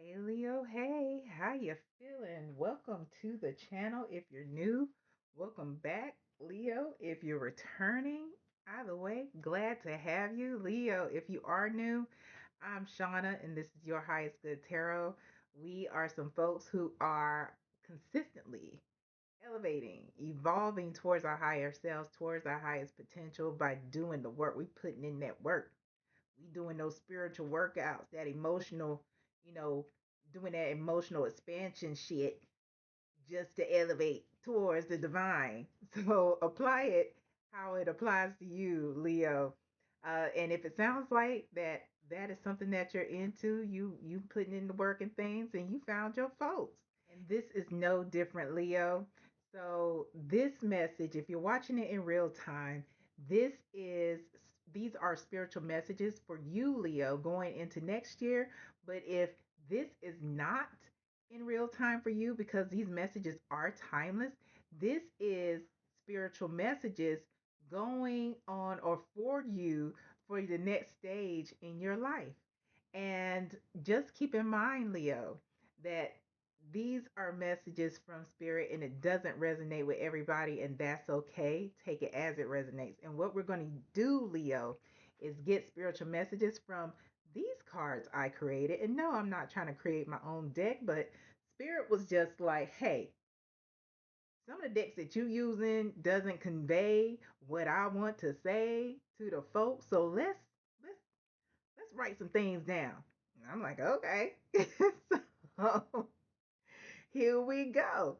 Hey Leo, hey, how you feeling? Welcome to the channel if you're new. Welcome back, Leo, if you're returning. Either way, glad to have you. Leo, if you are new, I'm Shauna and this is your highest good tarot. We are some folks who are consistently elevating, evolving towards our higher selves, towards our highest potential by doing the work. We putting in that work. We doing those spiritual workouts, that emotional, you know, doing that emotional expansion shit just to elevate towards the divine. So apply it how it applies to you, Leo. And if it sounds like that is something that you're into, you putting in the work and things, and you found your folks. And this is no different, Leo. So, this message, if you're watching it in real time, this is these are spiritual messages for you, Leo, going into next year. But if this is not in real time for you because these messages are timeless, this is spiritual messages going on or for you for the next stage in your life. And just keep in mind, Leo, that these are messages from spirit and it doesn't resonate with everybody, and that's okay. Take it as it resonates. And what we're going to do, Leo, is get spiritual messages from these cards I created. And no, I'm not trying to create my own deck, but spirit was just like, hey, some of the decks that you using doesn't convey what I want to say to the folks. So let's let's write some things down. And I'm like, okay. So here we go.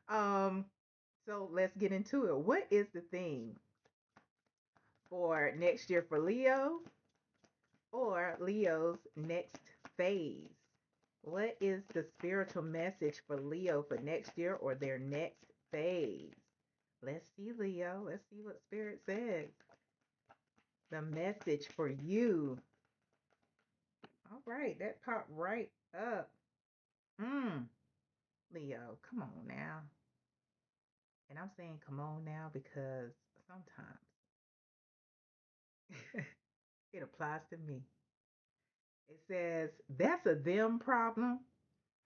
Um, so let's get into it. What is the theme for next year for Leo or Leo's next phase? What is the spiritual message for Leo for next year or their next phase? Let's see, Leo. Let's see what Spirit says. The message for you. All right, that popped right up. Mm, Leo, come on now. And I'm saying come on now because sometimes it applies to me. It says that's a them problem.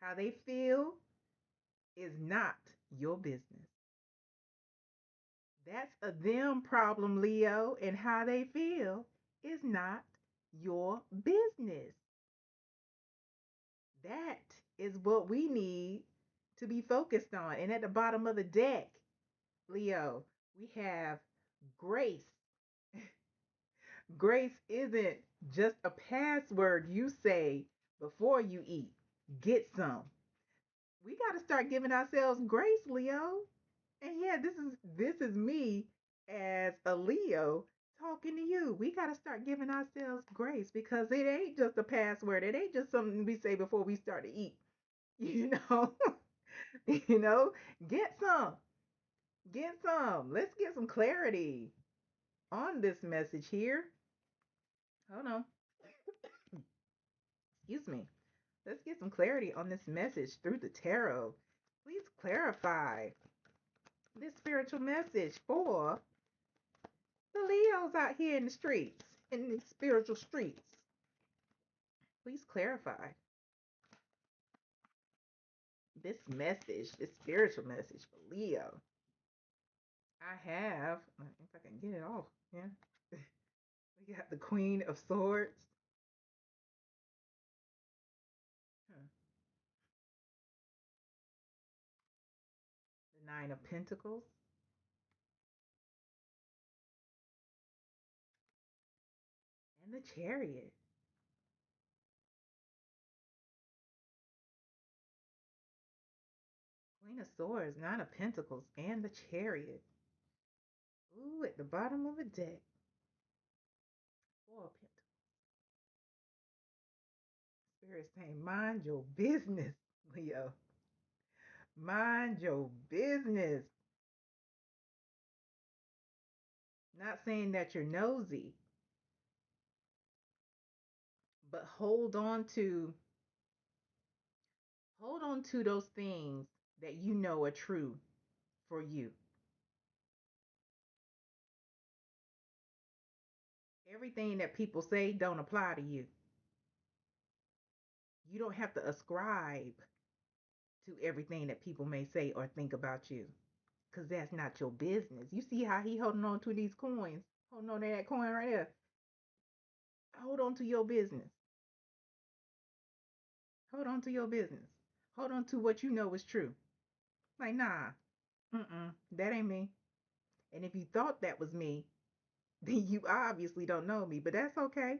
How they feel is not your business. That's a them problem, Leo, and how they feel is not your business. That is what we need to be focused on. And at the bottom of the deck, Leo, we have grace. Grace isn't just a password you say before you eat. Get some. We got to start giving ourselves grace, Leo. And yeah, this is me as a Leo talking to you. We got to start giving ourselves grace because it ain't just a password. It ain't just something we say before we start to eat. You know, you know, get some. Get some. Let's get some clarity on this message here. Hold on. Excuse me. Let's get some clarity on this message through the tarot. Please clarify this spiritual message for the Leos out here in the streets, in the spiritual streets. Please clarify this message, this spiritual message for Leo. I have, if I can get it off, yeah. We got the Queen of Swords, huh, the Nine of Pentacles, and the Chariot. Queen of Swords, Nine of Pentacles, and the Chariot. Ooh, at the bottom of the deck, Four of Pentacles. Spirit saying, mind your business, Leo. Mind your business. Not saying that you're nosy, but hold on to those things that you know are true for you. Everything that people say don't apply to you. You don't have to ascribe to everything that people may say or think about you, because that's not your business. You see how he holding on to these coins, holding on to that coin right there. Hold on to your business. Hold on to your business. Hold on to what you know is true. Like, nah, that ain't me. And if you thought that was me, then you obviously don't know me, but that's okay.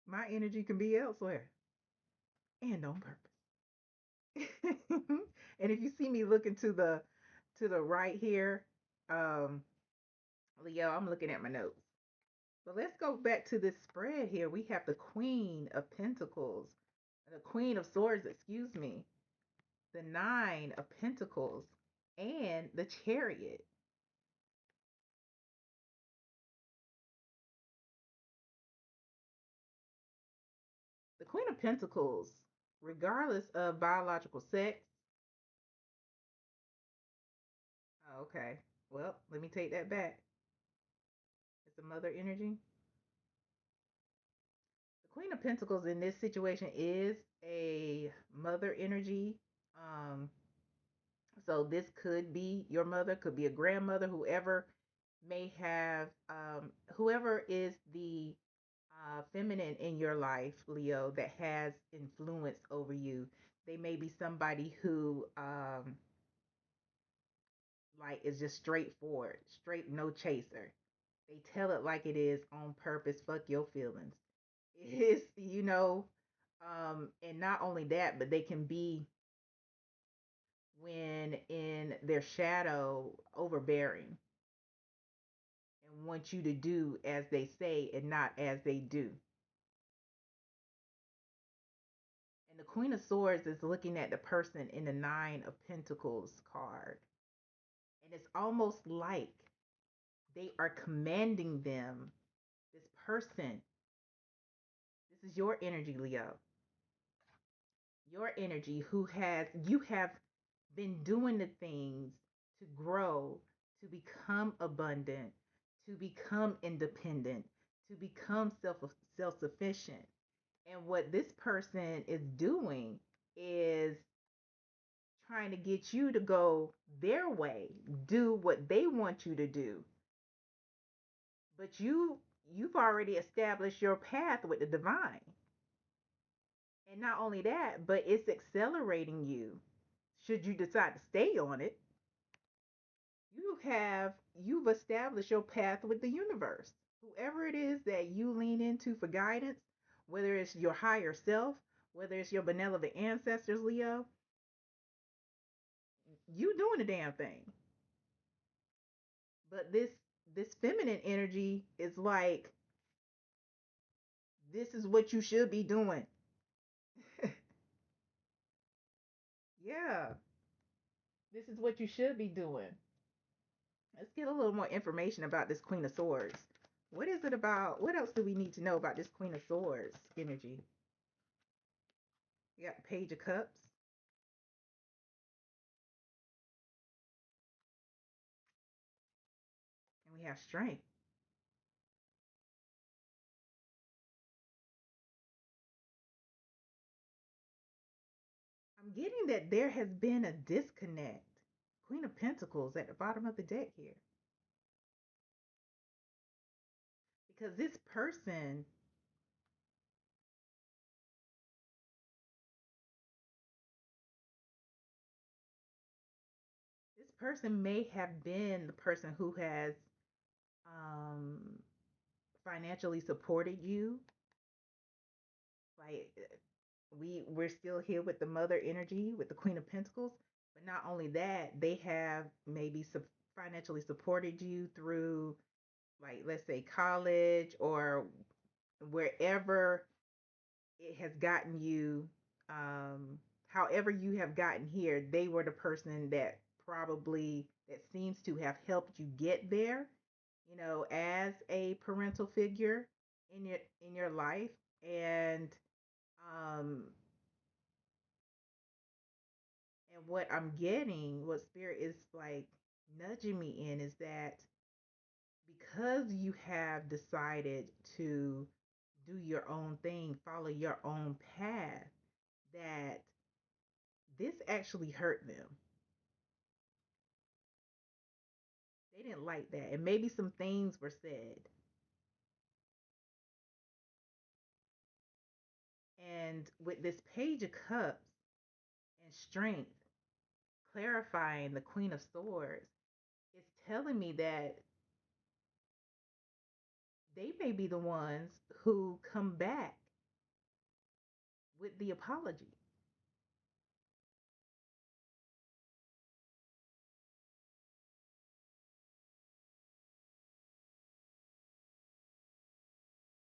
My energy can be elsewhere and on purpose. And if you see me looking to the right here, um, Leo, I'm looking at my notes. But let's go back to this spread here. We have the Queen of Pentacles, the Queen of Swords, excuse me, the Nine of Pentacles, and the Chariot. The Queen of Pentacles, regardless of biological sex. Oh, okay. Well, let me take that back. It's a mother energy. The Queen of Pentacles in this situation is a mother energy. Um, so this could be your mother, could be a grandmother, whoever may have, whoever is the feminine in your life, Leo, that has influence over you. They may be somebody who, like, is just straightforward, straight, no chaser. They tell it like it is on purpose. Fuck your feelings. It's, and not only that, but they can be, when in their shadow, overbearing and want you to do as they say and not as they do. And the Queen of Swords is looking at the person in the Nine of Pentacles card. And it's almost like they are commanding them, this person, this is your energy, Leo. Your energy, you have been doing the things to grow, to become abundant, to become independent, to become self-sufficient. And what this person is doing is trying to get you to go their way, do what they want you to do. But you've already established your path with the divine. And not only that, but it's accelerating you. Should you decide to stay on it, you've established your path with the universe. Whoever it is that you lean into for guidance, whether it's your higher self, whether it's your benevolent ancestors, Leo, you doing the damn thing. But this feminine energy is like, this is what you should be doing. Yeah, this is what you should be doing. Let's get a little more information about this Queen of Swords. What is it about? What else do we need to know about this Queen of Swords energy? We got the Page of Cups. And we have strength. I'm getting that there has been a disconnect. Queen of Pentacles at the bottom of the deck here. Because this person may have been the person who has um financially supported you. Like, we're still here with the mother energy, with the Queen of Pentacles. But not only that, they have maybe financially supported you through, like, let's say college or wherever it has gotten you. However you have gotten here, they were the person that seems to have helped you get there, as a parental figure in your life. And um and what I'm getting, what spirit is like nudging me in, is that because you have decided to do your own thing, follow your own path, that this actually hurt them. They didn't like that. And maybe some things were said. And with this Page of Cups and strength, clarifying the Queen of Swords, it's telling me that they may be the ones who come back with the apology.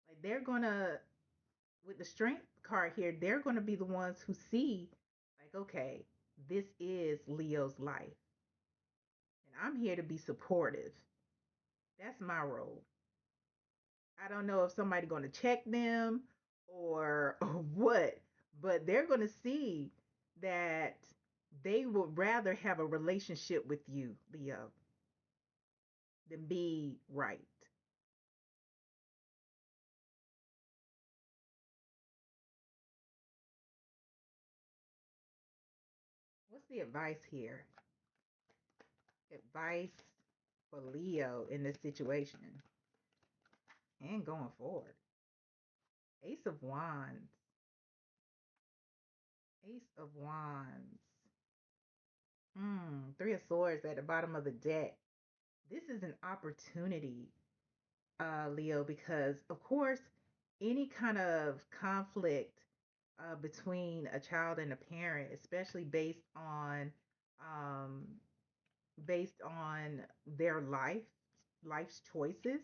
Like they're gonna, with the strength card here, they're gonna be the ones who see, like, okay, this is Leo's life, and I'm here to be supportive. That's my role. I don't know if somebody's gonna check them or what, but they're gonna see that they would rather have a relationship with you, Leo, than be right. What's the advice here? Advice for Leo in this situation and going forward. Ace of Wands. Ace of Wands. Three of Swords at the bottom of the deck. This is an opportunity, Leo, because of course, any kind of conflict between a child and a parent, especially um, based on their life's choices,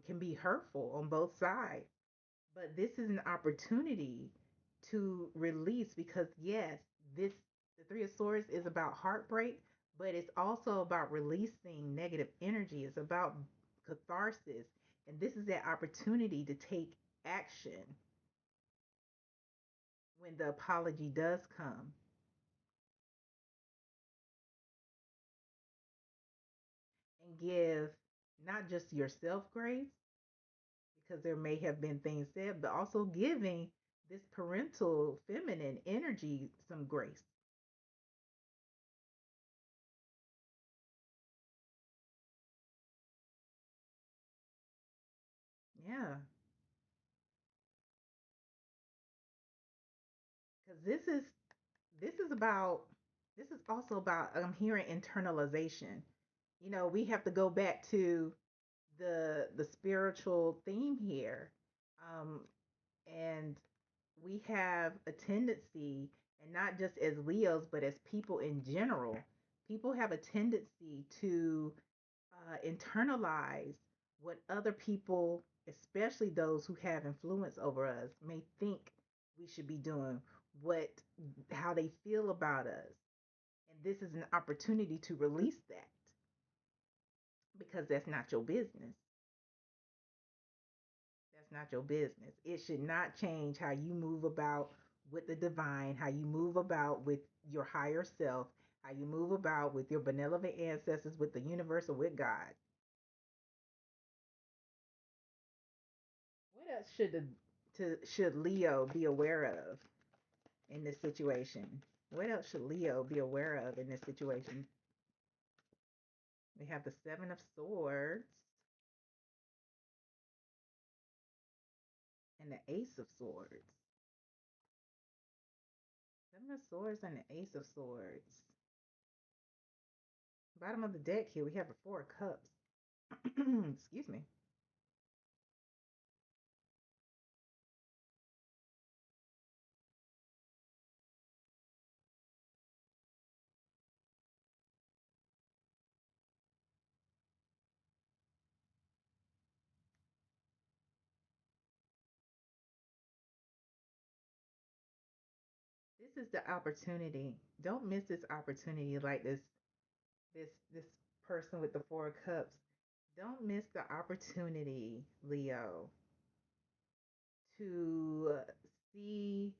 can be hurtful on both sides. But this is an opportunity to release because yes, this the Three of Swords is about heartbreak, but it's also about releasing negative energy. It's about catharsis, and this is that opportunity to take action when the apology does come and give not just yourself grace because there may have been things said, but also giving this parental feminine energy some grace. Yeah, because this is about this is also about I'm hearing internalization. You know, we have to go back to the spiritual theme here. Um, and we have a tendency, and not just as Leos, but as people in general, people have a tendency to internalize what other people, especially those who have influence over us, may think we should be doing, what how they feel about us. And this is an opportunity to release that because that's not your business. That's not your business. It should not change how you move about with the divine, how you move about with your higher self, how you move about with your benevolent ancestors, with the universe, or with God. What else should Leo be aware of in this situation? What else should Leo be aware of in this situation? We have the Seven of Swords and the Ace of Swords. Seven of Swords and the Ace of Swords. Bottom of the deck here, we have the Four of Cups. Excuse me. This is the opportunity. Don't miss this opportunity like this person with the Four of Cups. Don't miss the opportunity, Leo, to see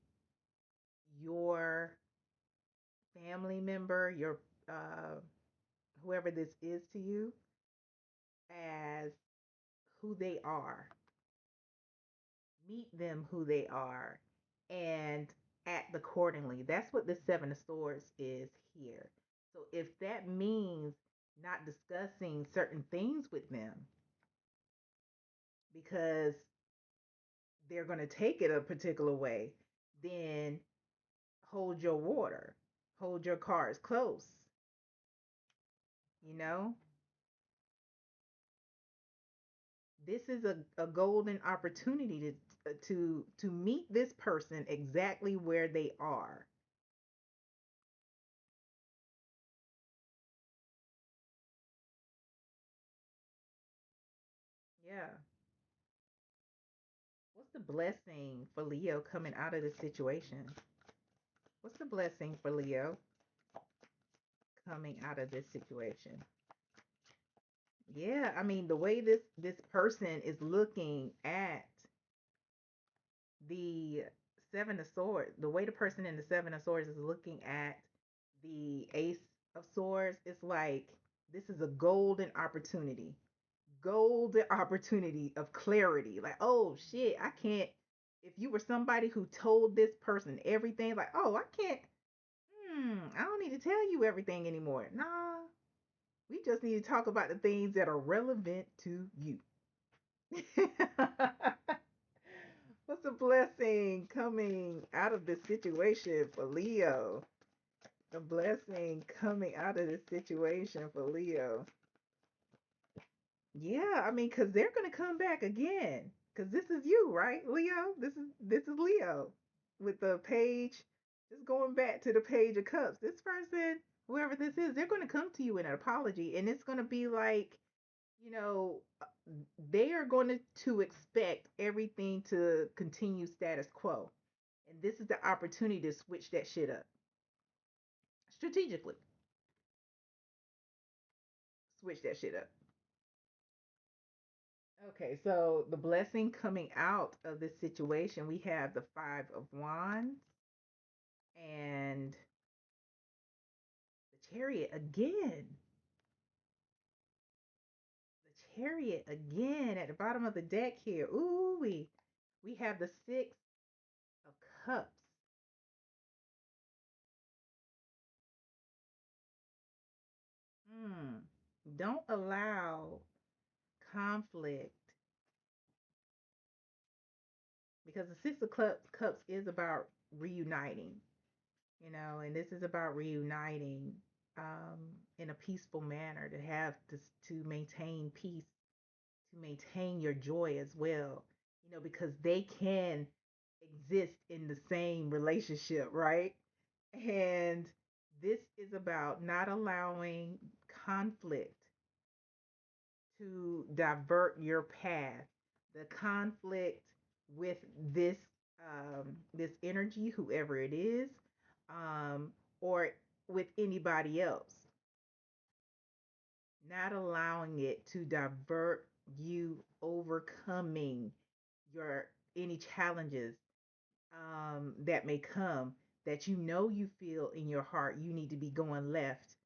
your family member, your uh, whoever this is to you, as who they are. meet them who they are and act accordingly. That's what the Seven of Swords is here. So if that means not discussing certain things with them because they're going to take it a particular way, then hold your water, hold your cards close, you know? This is a golden opportunity to meet this person exactly where they are. Yeah. What's the blessing for Leo coming out of this situation? What's the blessing for Leo coming out of this situation? Yeah, I mean the way this person is looking at the Seven of Swords, the way the person in the Seven of Swords is looking at the Ace of Swords, it's like this is a golden opportunity of clarity. Like, oh shit, I can't. If you were somebody who told this person everything, like, oh, I can't. I don't need to tell you everything anymore. Nah, we just need to talk about the things that are relevant to you. What's a blessing coming out of this situation for Leo? A blessing coming out of this situation for Leo. Yeah, I mean, because they're gonna come back again. Because this is you, right, Leo? This is Leo with the page. Just going back to the page of cups. This person, whoever this is, they're gonna come to you in an apology, and it's gonna be like, you know, they are going to expect everything to continue status quo, and this is the opportunity to switch that shit up strategically. Switch that shit up. Okay, so the blessing coming out of this situation, we have the Five of Wands and the Chariot again. The Chariot again at the bottom of the deck here. Ooh, we have the Six of Cups. Hmm. Don't allow conflict because the Cups is about reuniting, and this is about reuniting um, in a peaceful manner to have to maintain peace, to maintain your joy as well, because they can exist in the same relationship, right? And this is about not allowing conflict to divert your path. The conflict with this this energy, whoever it is, or with anybody else, not allowing it to divert you overcoming your any challenges that may come that you feel in your heart you need to be going left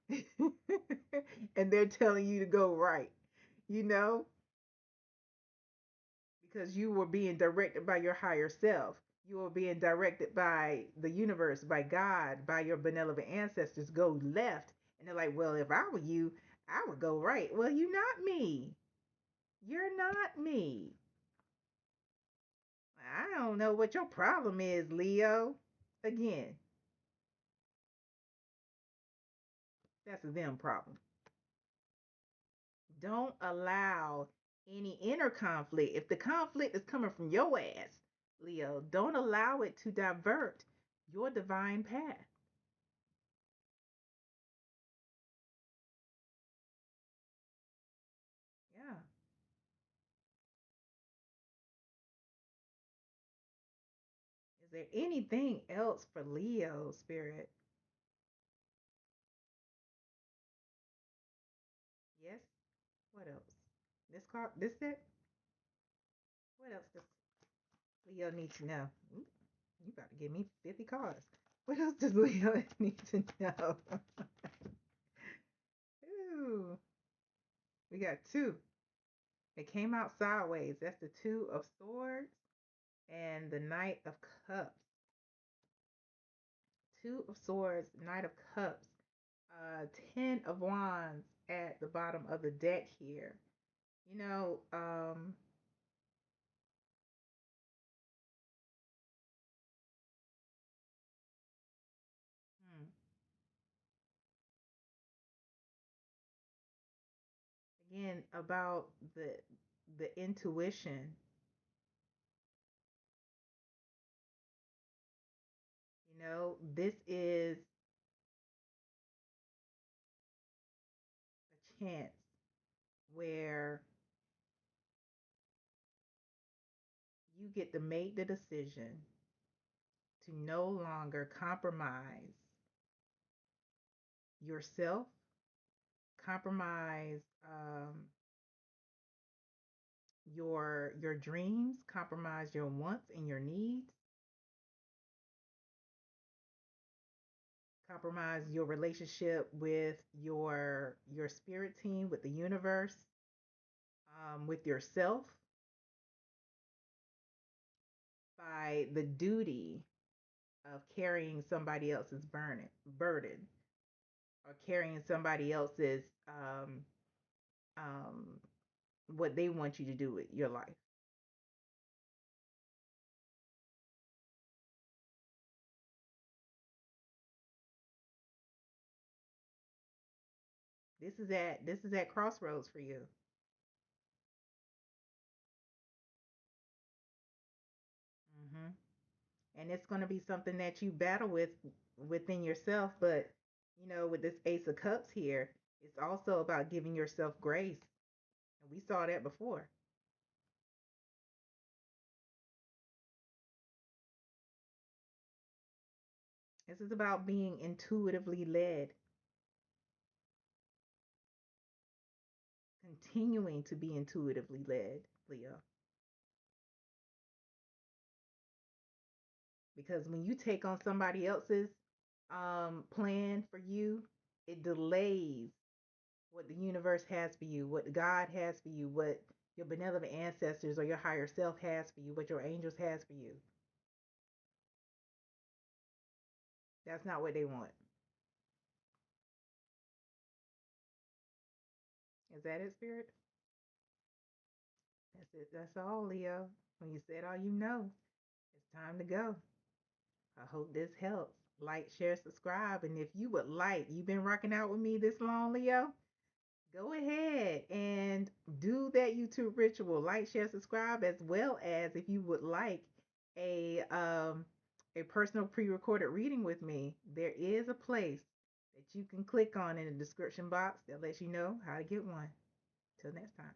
and they're telling you to go right, you know because you were being directed by your higher self. You were being directed by the universe, by God, by your benevolent ancestors. Go left. And they're like, well, if I were you, I would go right. Well, you're not me. You're not me. I don't know what your problem is, Leo. Again, that's a them problem. Don't allow any inner conflict. If the conflict is coming from your ass, Leo, don't allow it to divert your divine path. Yeah. Is there anything else for Leo, Spirit? Yes. What else? This card, this set? What else does Leo need to know? Ooh, you about to give me 50 cards. What else does Leo need to know? Ooh, we got two. It came out sideways. That's the Two of Swords and the Knight of Cups. Two of Swords, Knight of Cups, Ten of Wands at the bottom of the deck here. You know, hmm, again about the intuition. This is a chance where you get to make the decision to no longer compromise yourself, compromise your dreams, compromise your wants and your needs, compromise your relationship with your spirit team, with the universe, with yourself, by the duty of carrying somebody else's burden, or carrying somebody else's um, what they want you to do with your life. This is at crossroads for you. Hmm. And it's going to be something that you battle with within yourself. But with this Ace of Cups here, it's also about giving yourself grace, and we saw that before. This is about being intuitively led, continuing to be intuitively led, Leo. Because when you take on somebody else's plan for you, it delays what the universe has for you, what God has for you, what your benevolent ancestors or your higher self has for you, what your angels has for you. That's not what they want. Is that it, Spirit? That's it. That's all, Leo. When you said all you know, it's time to go. I hope this helps. Like, share, subscribe. And if you would like, you've been rocking out with me this long, Leo, go ahead and do that YouTube ritual. Like, share, subscribe, as well as if you would like a personal pre-recorded reading with me, there is a place that you can click on in the description box that lets you know how to get one. Till next time.